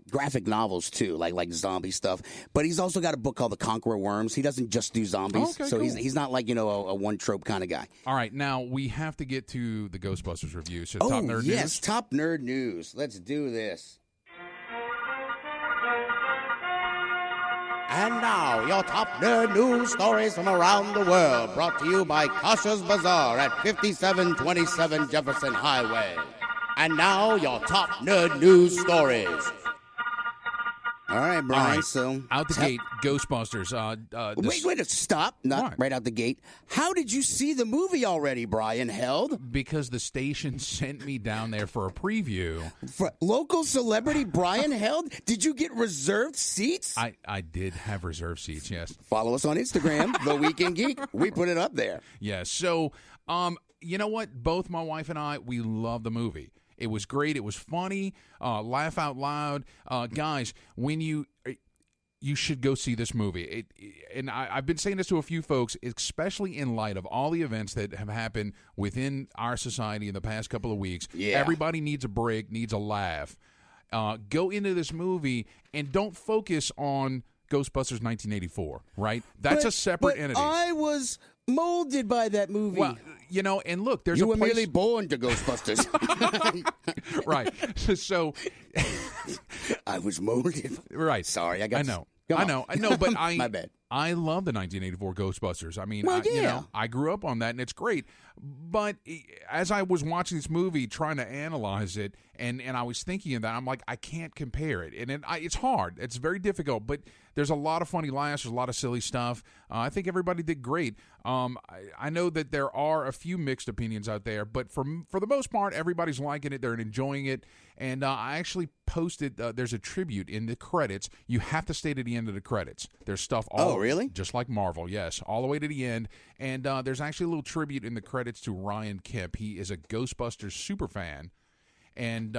[SPEAKER 1] graphic novels too, like zombie stuff. But he's also got a book called The Conqueror Worms. He doesn't just do zombies, so cool. He's not like a one trope kind of guy.
[SPEAKER 2] All right, now we have to get to the Ghostbusters review. So
[SPEAKER 1] top nerd news. Top nerd news. Let's do this. And now, your top nerd news stories from around the world, brought to you by Kasha's Bazaar at 5727 Jefferson Highway. And now, your top nerd news stories. All right, Brian.
[SPEAKER 2] All right.
[SPEAKER 1] So
[SPEAKER 2] out the gate, Ghostbusters.
[SPEAKER 1] Wait! Stop! Not right out the gate. How did you see the movie already, Brian Held?
[SPEAKER 2] Because the station sent me down there for a preview.
[SPEAKER 1] For local celebrity Brian Held? Did you get reserved seats?
[SPEAKER 2] I did have reserved seats. Yes.
[SPEAKER 1] Follow us on Instagram, The Weekend Geek. We put it up there.
[SPEAKER 2] Yeah. So, you know what? Both my wife and I, we love the movie. It was great. It was funny. Laugh out loud. Guys, when you should go see this movie. And I've been saying this to a few folks, especially in light of all the events that have happened within our society in the past couple of weeks.
[SPEAKER 1] Yeah.
[SPEAKER 2] Everybody needs a break, needs a laugh. Go into this movie and don't focus on Ghostbusters 1984, right? That's a separate entity.
[SPEAKER 1] I was molded by that movie.
[SPEAKER 2] Well, and look, there's
[SPEAKER 1] you
[SPEAKER 2] a place...
[SPEAKER 1] were merely born to Ghostbusters.
[SPEAKER 2] Right. So
[SPEAKER 1] I was molded.
[SPEAKER 2] Right.
[SPEAKER 1] Sorry,
[SPEAKER 2] I know, but
[SPEAKER 1] my bad.
[SPEAKER 2] I love the 1984 Ghostbusters. I mean,
[SPEAKER 1] Well, yeah.
[SPEAKER 2] I grew up on that, and it's great. But as I was watching this movie, trying to analyze it, and I was thinking of that, I'm like, I can't compare it. And it's hard. It's very difficult. But there's a lot of funny laughs. There's a lot of silly stuff. I think everybody did great. I know that there are a few mixed opinions out there, but for the most part, everybody's liking it. They're enjoying it. And I actually posted, there's a tribute in the credits. You have to stay to the end of the credits. There's stuff all
[SPEAKER 1] really?
[SPEAKER 2] Just like Marvel, yes, all the way to the end. And there's actually a little tribute in the credits to Ryan Kemp. He is a Ghostbusters super fan. And,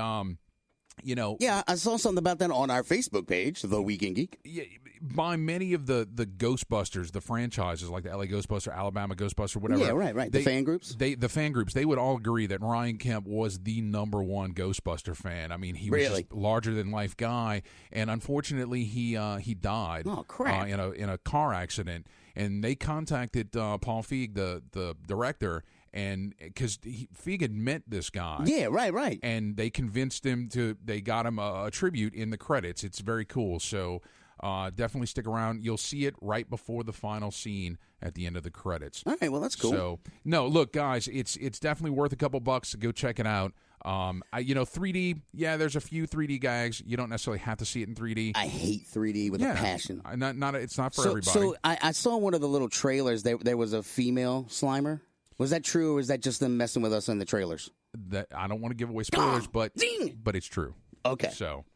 [SPEAKER 1] Yeah, I saw something about that on our Facebook page, The Weekend Geek.
[SPEAKER 2] Yeah, by many of the Ghostbusters, the franchises like the LA Ghostbuster, Alabama Ghostbuster, whatever.
[SPEAKER 1] Yeah, right. The fan groups?
[SPEAKER 2] The fan groups, they would all agree that Ryan Kemp was the number one Ghostbuster fan. I mean, he was just larger-than-life guy, and unfortunately, he died in a car accident. And they contacted Paul Feig, the director, and because Feig had met this guy.
[SPEAKER 1] Yeah, right.
[SPEAKER 2] And they convinced him they got him a tribute in the credits. It's very cool. So definitely stick around. You'll see it right before the final scene at the end of the credits.
[SPEAKER 1] All right, well, that's cool.
[SPEAKER 2] So, no, look, guys, it's definitely worth a couple bucks to go check it out. 3D, yeah, there's a few 3D gags. You don't necessarily have to see it in 3D.
[SPEAKER 1] I hate 3D with a passion.
[SPEAKER 2] It's not for everybody.
[SPEAKER 1] So I saw one of the little trailers. There was a female Slimer. Was that true, or was that just them messing with us in the trailers?
[SPEAKER 2] That I don't want to give away spoilers, but it's true.
[SPEAKER 1] Okay.
[SPEAKER 2] So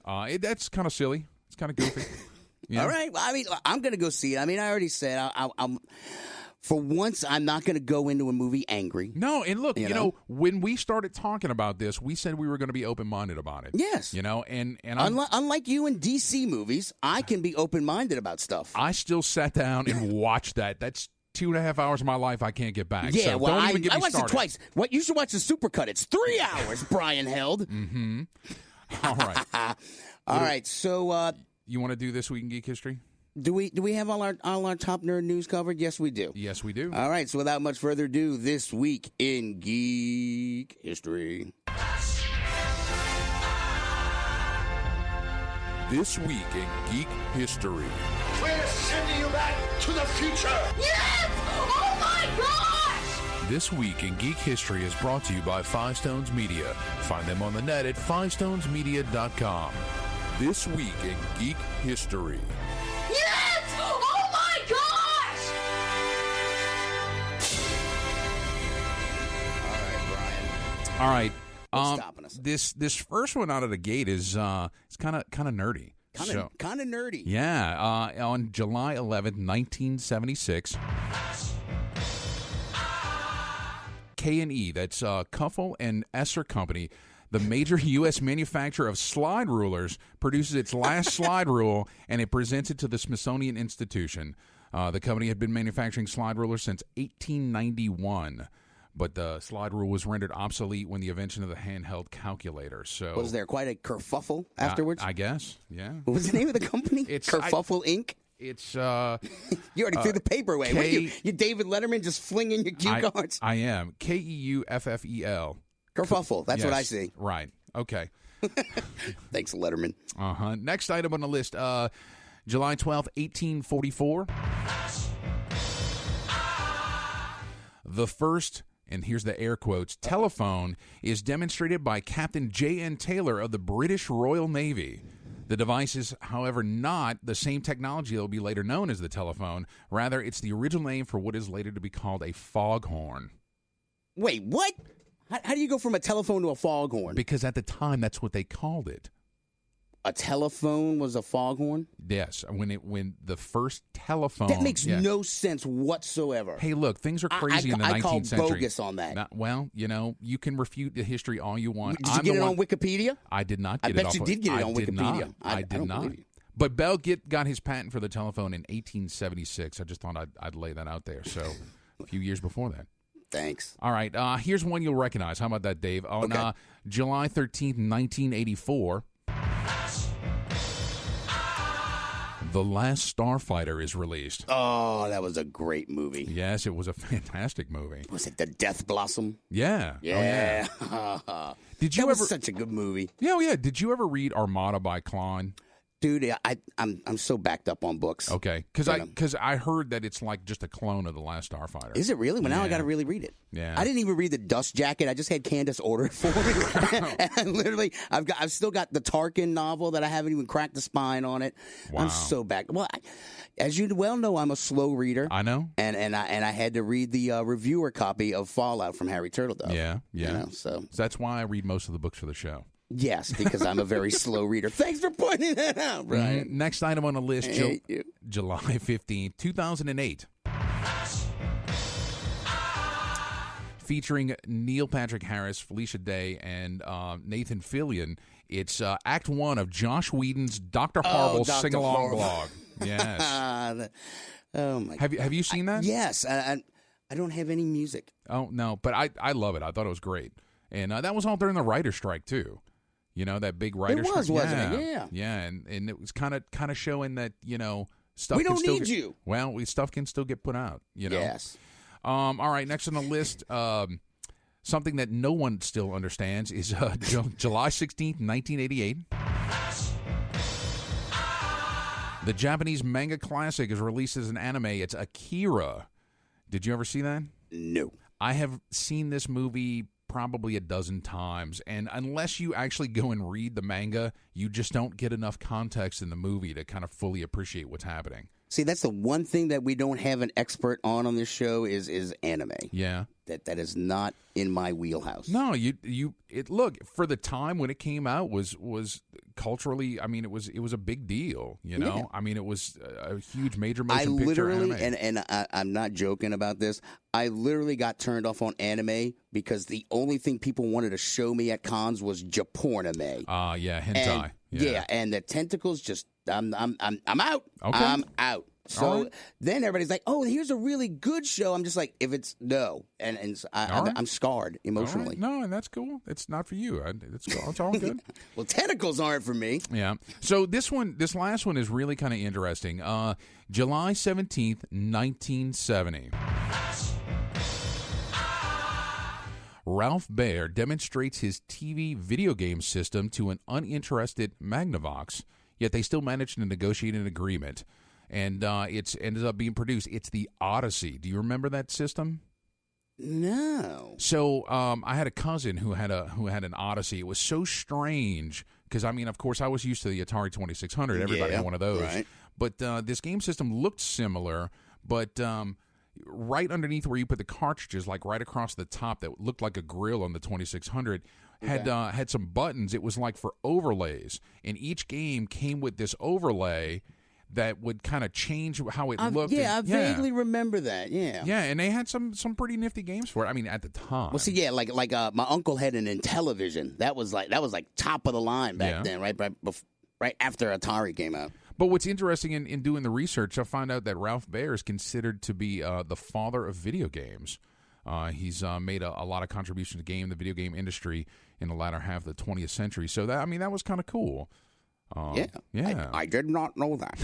[SPEAKER 2] that's kind of silly. It's kind of goofy.
[SPEAKER 1] All right. Well, I mean, I'm going to go see it. I mean, I already said I'm. For once, I'm not going to go into a movie angry.
[SPEAKER 2] No, and look, you know, when we started talking about this, we said we were going to be open-minded about it.
[SPEAKER 1] Yes.
[SPEAKER 2] And
[SPEAKER 1] unlike you in DC movies, I can be open-minded about stuff.
[SPEAKER 2] I still sat down and watched that. That's 2.5 hours of my life I can't get back.
[SPEAKER 1] Yeah,
[SPEAKER 2] so
[SPEAKER 1] well,
[SPEAKER 2] don't even get
[SPEAKER 1] I
[SPEAKER 2] me
[SPEAKER 1] watched
[SPEAKER 2] started.
[SPEAKER 1] it twice. What you should watch the supercut. It's 3 hours. Brian Held.
[SPEAKER 2] Mm-hmm. All right.
[SPEAKER 1] All right. So
[SPEAKER 2] you want to do This Week in Geek History?
[SPEAKER 1] Do we have all our top nerd news covered? Yes, we do.
[SPEAKER 2] Yes, we do.
[SPEAKER 1] All right. So without much further ado, This Week in Geek History.
[SPEAKER 2] This Week in Geek History.
[SPEAKER 21] We're sending you back to the future! Yes! Oh my gosh!
[SPEAKER 2] This Week in Geek History is brought to you by Five Stones Media. Find them on the net at fivestonesmedia.com. This Week in Geek History.
[SPEAKER 21] Yes! Oh my gosh!
[SPEAKER 2] All right.
[SPEAKER 1] What's stopping us?
[SPEAKER 2] This first one out of the gate is it's kind of nerdy.
[SPEAKER 1] Kind of nerdy.
[SPEAKER 2] Yeah. On July 11th, 1976, K&E, that's Kuffel and Esser Company, the major U.S. manufacturer of slide rulers, produces its last slide rule, and it presents it to the Smithsonian Institution. The company had been manufacturing slide rulers since 1891, but the slide rule was rendered obsolete when the invention of the handheld calculator. So,
[SPEAKER 1] was there quite a kerfuffle afterwards?
[SPEAKER 2] I guess, yeah.
[SPEAKER 1] What was the name of the company? Kerfuffle Inc.?
[SPEAKER 2] It's
[SPEAKER 1] you already threw the paper away. What are you David Letterman just flinging your cue cards?
[SPEAKER 2] I am. Keuffel.
[SPEAKER 1] Kerfuffle. That's what I see.
[SPEAKER 2] Right. Okay.
[SPEAKER 1] Thanks, Letterman.
[SPEAKER 2] Next item on the list, July 12th, 1844. The first, and here's the air quotes, telephone is demonstrated by Captain J.N. Taylor of the British Royal Navy. The device is, however, not the same technology that will be later known as the telephone. Rather, it's the original name for what is later to be called a foghorn.
[SPEAKER 1] Wait, what? How do you go from a telephone to a foghorn?
[SPEAKER 2] Because at the time, that's what they called it.
[SPEAKER 1] A telephone was a foghorn?
[SPEAKER 2] Yes, when the first telephone...
[SPEAKER 1] That makes no sense whatsoever.
[SPEAKER 2] Hey, look, things are crazy in the 19th
[SPEAKER 1] call
[SPEAKER 2] century.
[SPEAKER 1] bogus on that.
[SPEAKER 2] Well, you can refute the history all you want.
[SPEAKER 1] Did you get it on Wikipedia?
[SPEAKER 2] I did not get it
[SPEAKER 1] I bet you did get it on Wikipedia.
[SPEAKER 2] I did not. But Bell got his patent for the telephone in 1876. I just thought I'd lay that out there. So a few years before that.
[SPEAKER 1] Thanks.
[SPEAKER 2] All right, here's one you'll recognize. How about that, Dave? On July 13th, 1984... The Last Starfighter is released.
[SPEAKER 1] Oh, that was a great movie.
[SPEAKER 2] Yes, it was a fantastic movie.
[SPEAKER 1] Was it The Death Blossom?
[SPEAKER 2] Yeah.
[SPEAKER 1] Yeah.
[SPEAKER 2] Oh, yeah. Did you
[SPEAKER 1] that
[SPEAKER 2] ever?
[SPEAKER 1] Was such a good movie.
[SPEAKER 2] Yeah, yeah. Did you ever read Armada by Klein?
[SPEAKER 1] Dude, I'm so backed up on books.
[SPEAKER 2] Okay, because I heard that it's like just a clone of The Last Starfighter.
[SPEAKER 1] Is it really? Well, now I got to really read it.
[SPEAKER 2] Yeah.
[SPEAKER 1] I didn't even read the Dust Jacket. I just had Candace order it for me. And literally, I've still got the Tarkin novel that I haven't even cracked the spine on it.
[SPEAKER 2] Wow.
[SPEAKER 1] I'm so back. Well, as you well know, I'm a slow reader.
[SPEAKER 2] I know.
[SPEAKER 1] And I had to read the reviewer copy of Fallout from Harry Turtledove.
[SPEAKER 2] Yeah.
[SPEAKER 1] You know, so
[SPEAKER 2] that's why I read most of the books for the show.
[SPEAKER 1] Yes, because I'm a very slow reader. Thanks for pointing that out, Brian.
[SPEAKER 2] Next item on the list,
[SPEAKER 1] I hate you.
[SPEAKER 2] July 15th, 2008. Featuring Neil Patrick Harris, Felicia Day, and Nathan Fillion. It's Act 1 of Josh Whedon's Dr. Horrible sing-along blog. Yes.
[SPEAKER 1] Oh, my
[SPEAKER 2] God. Have you seen that?
[SPEAKER 1] Yes. I don't have any music.
[SPEAKER 2] Oh, no, but I love it. I thought it was great. And that was all during the writer's strike, too. You know, that big writer's strike.
[SPEAKER 1] It was, wasn't it? Yeah.
[SPEAKER 2] Yeah, and it was kind of showing that, you know, stuff
[SPEAKER 1] we
[SPEAKER 2] can
[SPEAKER 1] don't
[SPEAKER 2] still
[SPEAKER 1] need you.
[SPEAKER 2] Well, stuff can still get put out, you know.
[SPEAKER 1] Yes.
[SPEAKER 2] All right, next on the list, something that no one still understands is July 16th, 1988. The Japanese manga classic is released as an anime. It's Akira. Did you ever see that?
[SPEAKER 1] No.
[SPEAKER 2] I have seen this movie probably a dozen times, and unless you actually go and read the manga, you just don't get enough context in the movie to kind of fully appreciate what's happening.
[SPEAKER 1] See, that's the one thing that we don't have an expert on this show is anime.
[SPEAKER 2] Yeah.
[SPEAKER 1] That is not in my wheelhouse.
[SPEAKER 2] No, look, for the time when it came out was culturally, I mean, it was a big deal, you know?
[SPEAKER 1] Yeah.
[SPEAKER 2] I mean, it was a huge major motion picture anime.
[SPEAKER 1] And I'm not joking about this, I literally got turned off on anime because the only thing people wanted to show me at cons was Japornime.
[SPEAKER 2] Yeah, hentai.
[SPEAKER 1] And, and the tentacles just I'm out.
[SPEAKER 2] Okay.
[SPEAKER 1] I'm out. So
[SPEAKER 2] right.
[SPEAKER 1] Then everybody's like, "Oh, here's a really good show." I'm just like, if it's no, and so I'm scarred emotionally.
[SPEAKER 2] Right. No, and that's cool. It's not for you. It's all good.
[SPEAKER 1] Well, tentacles aren't for me.
[SPEAKER 2] Yeah. So this last one is really kind of interesting. July 17th, 1970. Ralph Baer demonstrates his TV video game system to an uninterested Magnavox, yet they still managed to negotiate an agreement. And it's ended up being produced. It's the Odyssey. Do you remember that system?
[SPEAKER 1] No.
[SPEAKER 2] So I had a cousin who had an Odyssey. It was so strange because, I mean, of course, I was used to the Atari 2600. Everybody had one of those.
[SPEAKER 1] Right.
[SPEAKER 2] But this game system looked similar, but right underneath where you put the cartridges, like right across the top that looked like a grill on the 2600, had some buttons. It was like for overlays. And each game came with this overlay that would kind of change how it looked.
[SPEAKER 1] Yeah, I vaguely remember that. Yeah.
[SPEAKER 2] Yeah, and they had some pretty nifty games for it. I mean, at the time.
[SPEAKER 1] Well, see, yeah, like my uncle had an Intellivision. That was like top of the line back then, right after Atari came out.
[SPEAKER 2] But what's interesting in doing the research, I found out that Ralph Baer is considered to be the father of video games. He's made a lot of contributions to the video game industry in the latter half of the 20th century. So that was kind of cool.
[SPEAKER 1] Yeah. I did not know that.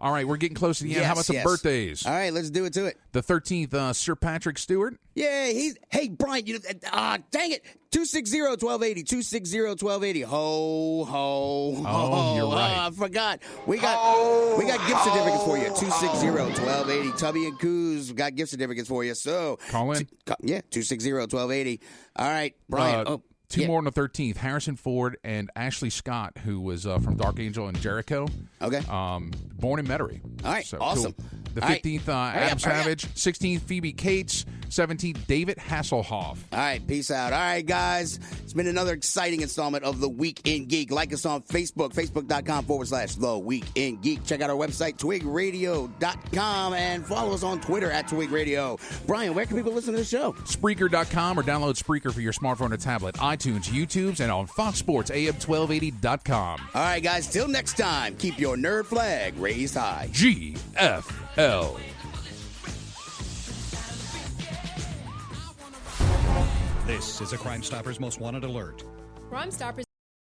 [SPEAKER 2] All right, we're getting close to the end. How about some birthdays?
[SPEAKER 1] All right, let's do it to it.
[SPEAKER 2] The 13th, Sir Patrick Stewart.
[SPEAKER 1] Yeah, hey, Brian, dang it. 260-1280, 260-1280. Ho, ho, ho.
[SPEAKER 2] Oh, you're right.
[SPEAKER 1] I forgot. We got gift certificates for you. 260-1280. Tubby and Coos got gift certificates for you. So
[SPEAKER 2] call in.
[SPEAKER 1] 260-1280. All right, Brian.
[SPEAKER 2] Two more on the 13th. Harrison Ford and Ashley Scott, who was from Dark Angel and Jericho.
[SPEAKER 1] Okay.
[SPEAKER 2] Born in Metairie.
[SPEAKER 1] All right,
[SPEAKER 2] so,
[SPEAKER 1] awesome.
[SPEAKER 2] Cool. The 15th, Adam Savage. 16th, Phoebe Cates. 17th, David Hasselhoff.
[SPEAKER 1] All right, peace out. All right, guys. It's been another exciting installment of The Week in Geek. Like us on Facebook, facebook.com/The Week in Geek. Check out our website, twigradio.com, and follow us on Twitter @TwigRadio. Brian, where can people listen to the show?
[SPEAKER 2] Spreaker.com or download Spreaker for your smartphone or tablet, iTunes, YouTube, and on FoxSportsAM1280.com.
[SPEAKER 1] All right, guys, till next time, keep your nerd flag raised high.
[SPEAKER 2] GFL.
[SPEAKER 6] This is a Crime Stoppers Most Wanted alert.
[SPEAKER 22] Crime Stoppers